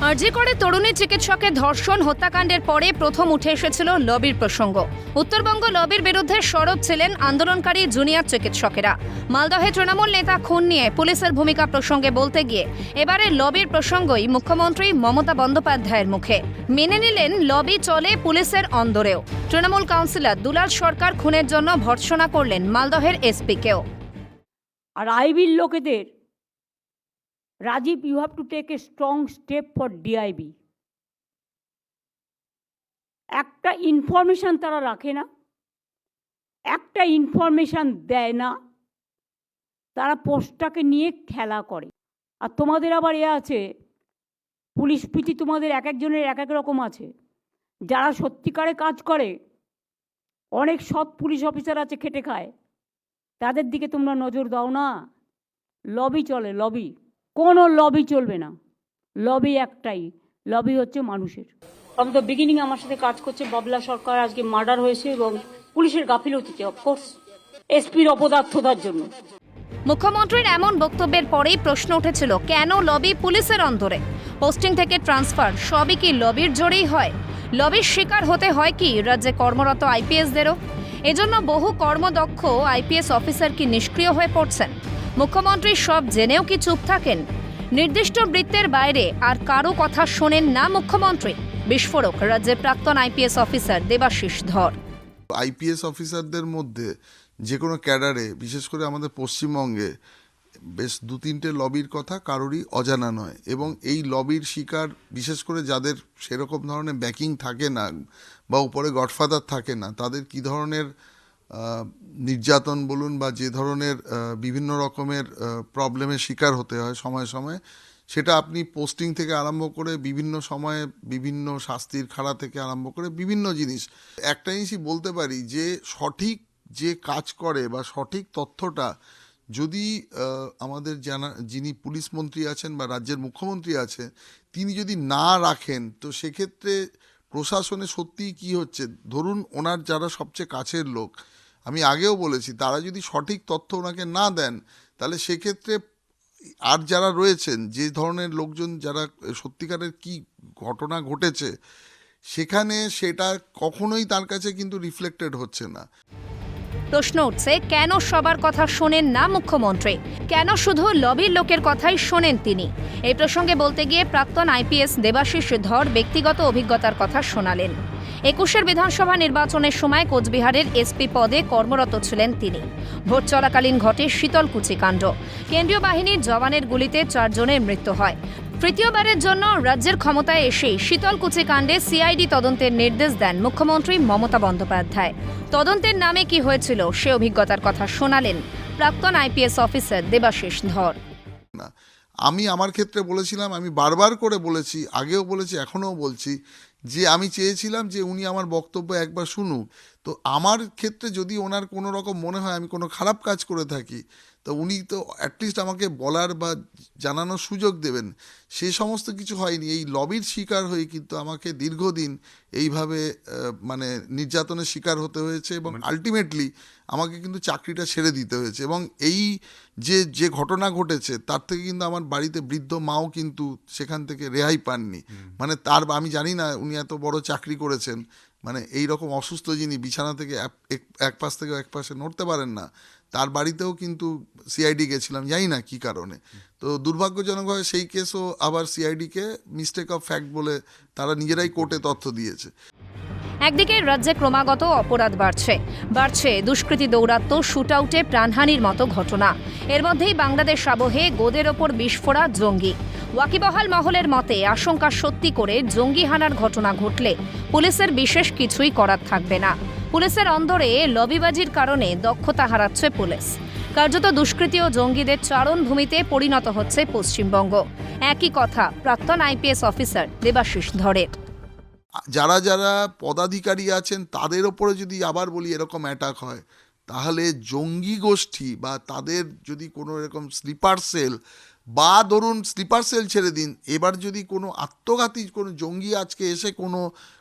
আরজি করে তরুণী চিকিৎসকের ধর্ষণ হত্যাকাণ্ডের পরে প্রথম উঠে এসেছিল লবির প্রসঙ্গ। উত্তরবঙ্গ লবির বিরুদ্ধে সরব ছিলেন আন্দোলনকারী জুনিয়র চিকিৎসকেরা। মালদহে তৃণমূল নেতা খুন নিয়ে পুলিশের ভূমিকা প্রসঙ্গে বলতে গিয়ে এবারে লবির প্রসঙ্গই মুখ্যমন্ত্রী মমতা বন্দ্যোপাধ্যায়ের মুখে। মেনে নিলেন লবি চলে পুলিশের অন্দরেও। তৃণমূল কাউন্সিলর দুলাল সরকার খুনের জন্য ভর্ৎসনা করলেন মালদহের এসপিকেও। আর আইবির লোকেদের, Rajib, you have to take a strong step for DIB. একটা ইনফরমেশন তারা রাখে না, একটা ইনফরমেশন দেয় না, তারা পোস্টটাকে নিয়ে খেলা করে। আর তোমাদের আবার আছে পুলিশ প্রীতি, তোমাদের এক একজনের এক এক রকম আছে। যারা সত্যিকারে কাজ করে, অনেক সৎ পুলিশ অফিসার আছে, খেটে খায়, তাদের দিকে তোমরা নজর দাও না। লবি চলে, লবি। কোনো লবি চলবে না, লবি একটাই, লবি হচ্ছে মানুষের। ফ্রম দ্য বিগিনিং আমার সাথে কাজ করছে বাবলা সরকার। আজকে মার্ডার হয়েছে এবং পুলিশের গাফিলতিতে, অফকোর্স এসপির অপদার্থতার জন্য। মুখ্যমন্ত্রীর এমন বক্তব্যের পরেই প্রশ্ন উঠেছিল, কেন লবি পুলিশের অন্তরে? পোস্টিং থেকে ট্রান্সফার সবই কি লবির জোরেই হয়? লবির শিকার হতে হয় কি রাজ্যে কর্মরত আইপিএসদেরও? এজন্য বহু কর্মদক্ষ আইপিএস অফিসার কি নিষ্ক্রিয় হয়ে পড়ছেন? মুখ্যমন্ত্রী সব জেনেও কি চুপ থাকেন? নির্দিষ্ট বৃত্তের বাইরে আর কারো কথা শোনেন না মুখ্যমন্ত্রী। বিস্ফোরক রাজ্যের প্রাক্তন আইপিএস অফিসার দেবাশিস ধর। আইপিএস অফিসারদের মধ্যে যে কোনো ক্যাডারে, বিশেষ করে আমাদের পশ্চিমবঙ্গে বেশ 2-3টে লবির কথা কারোরই অজানা নয়। এবং এই লবির শিকার, বিশেষ করে যাদের সেরকম ধরনের ব্যাকিং থাকে না বা উপরে গডফাদার থাকে না, তাদের কি ধরনের নির্যাতন বলুন বা যে ধরনের বিভিন্ন রকমের প্রবলেমের শিকার হতে হয় সময়ে সময়ে, সেটা আপনি পোস্টিং থেকে আরম্ভ করে বিভিন্ন সময়ে বিভিন্ন শাস্তির খাড়া থেকে আরম্ভ করে বিভিন্ন জিনিস। একটা জিনিসই বলতে পারি যে সঠিক যে কাজ করে বা সঠিক তথ্যটা যদি আমাদের যিনি পুলিশ মন্ত্রী আছেন বা রাজ্যের মুখ্যমন্ত্রী আছেন, তিনি যদি না রাখেন, তো সেক্ষেত্রে প্রশাসনে সত্যিই কী হচ্ছে, ধরুন ওনার যারা সবচেয়ে কাছের লোক, আমি আগেও বলেছি, তারা যদি সঠিক তথ্য ওনাকে না দেন, তাহলে সেক্ষেত্রে আর যারা রয়েছেন, যে ধরনের লোকজন, যারা সত্যিকারের কি ঘটনা ঘটেছে সেখানে, সেটা কখনোই তার কাছে কিন্তু রিফ্লেক্টেড হচ্ছে না। প্রশ্ন উঠছে, কেন সবার কথা শোনেন না মুখ্যমন্ত্রী? কেন শুধু লবির লোকের কথাই শোনেন তিনি? এই প্রসঙ্গে বলতে গিয়ে প্রাক্তন আইপিএস দেবাশিস ধর ব্যক্তিগত অভিজ্ঞতার কথা শোনালেন। 21 বিধানসভা নির্বাচনের সময় কোচবিহারের এসপি পদে কর্মরত ছিলেন তিনি। ভোট চলাকালীন ঘটে শীতলকুচি কাণ্ড। কেন্দ্রীয় বাহিনীর জওয়ানের গুলিতে 4 জনের মৃত্যু হয়। তৃতীয়বারের জন্য রাজ্যের ক্ষমতায় এসেই শীতলকুচি কাণ্ডে সিআইডি তদন্তের নির্দেশ দেন মুখ্যমন্ত্রী মমতা বন্দ্যোপাধ্যায়। তদন্তের নামে কি হয়েছিল সে অভিজ্ঞতার কথা শোনালেন প্রাক্তন আইপিএস অফিসার দেবাশিস ধর। আমি আমার ক্ষেত্রে বলেছিলাম, আমি বারবার করে বলেছি, আগেও বলেছি, এখনও বলছি, যে আমি চেয়েছিলাম যে উনি আমার বক্তব্য একবার শুনুক। তো আমার ক্ষেত্রে যদি ওনার কোনো রকম মনে হয় আমি কোনো খারাপ কাজ করে থাকি, তো উনি তো অ্যাটলিস্ট আমাকে বলার বা জানানোর সুযোগ দেবেন। সে সমস্ত কিছু হয়নি। এই লবির শিকার হয়ে কিন্তু আমাকে দীর্ঘদিন এইভাবে মানে নির্যাতনের শিকার হতে হয়েছে এবং আলটিমেটলি আমাকে কিন্তু চাকরিটা ছেড়ে দিতে হয়েছে। এবং এই যে ঘটনা ঘটেছে তার থেকে কিন্তু আমার বাড়িতে বৃদ্ধ মাও কিন্তু সেখান থেকে রেহাই পাননি। মানে আমি জানি না উনি এত বড় চাকরি করেছেন, মানে এই রকম অসুস্থ যিনি বিছানা থেকে এক পাশ থেকে এক পাশে নড়তে পারেন না, তার বাড়িতেও কিন্তু সিআইডি গেছিলাম, জানি না কী কারণে। তো দুর্ভাগ্যজনকভাবে সেই কেসও আবার সিআইডিকে মিস্টেক অফ ফ্যাক্ট বলে তারা নিজেরাই কোর্টে তথ্য দিয়েছে। একদিকে রাজ্যে ক্রমাগত অপরাধ বাড়ছে দুষ্কৃতী দৌরাত্ম্য, শুটআউটে প্রাণহানির মতো ঘটনা। এর মধ্যেই বাংলাদেশ আবহে গোদের ওপর বিস্ফোরা জঙ্গি। ওয়াকিবহাল মহলের মতে আশঙ্কা সত্যি করে জঙ্গি হানার ঘটনা ঘটলে পুলিশের বিশেষ কিছুই করার থাকবে না। পুলিশের অন্দরে লবিবাজির কারণে দক্ষতা হারাচ্ছে পুলিশ। কার্যত দুষ্কৃতী ও জঙ্গিদের চারণভূমিতে পরিণত হচ্ছে পশ্চিমবঙ্গ। একই কথা প্রাক্তন আইপিএস অফিসার দেবাশিস ধরের। যারা যারা পদাধিকারী আছেন তাদের ওপরে যদি আবার বলি এরকম অ্যাটাক হয়, তাহলে জঙ্গি গোষ্ঠী বা তাদের যদি কোনো এরকম স্লিপার সেল, বা ধরুন স্লিপার সেল ছেড়ে দিন, এবার যদি কোনো আত্মঘাতী কোনো জঙ্গি আজকে এসে কোনো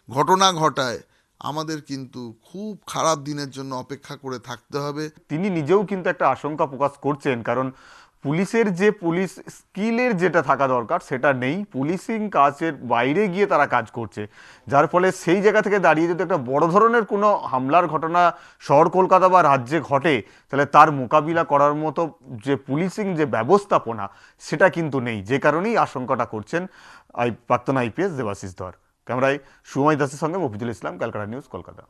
ঘটনা ঘটায়, আমাদের কিন্তু খুব খারাপ দিনের জন্য অপেক্ষা করে থাকতে হবে। তিনি নিজেও কিন্তু একটা আশঙ্কা প্রকাশ করছেন, কারণ পুলিশের যে পুলিশ স্কিলের যেটা থাকা দরকার সেটা নেই, পুলিশিং কাজের বাইরে গিয়ে তারা কাজ করছে, যার ফলে সেই জায়গা থেকে দাঁড়িয়ে যদি একটা বড় ধরনের কোনো হামলার ঘটনা শহর কলকাতা বা রাজ্যে ঘটে, তাহলে তার মোকাবিলা করার মতো যে পুলিশিং যে ব্যবস্থাপনা সেটা কিন্তু নেই, যে কারণেই আশঙ্কাটা করছেন প্রাক্তন আইপিএস দেবাশিস ধর। ক্যামেরায় সুময় দাসের সঙ্গে মফিজুল ইসলাম, ক্যালকাটা নিউজ, কলকাতা।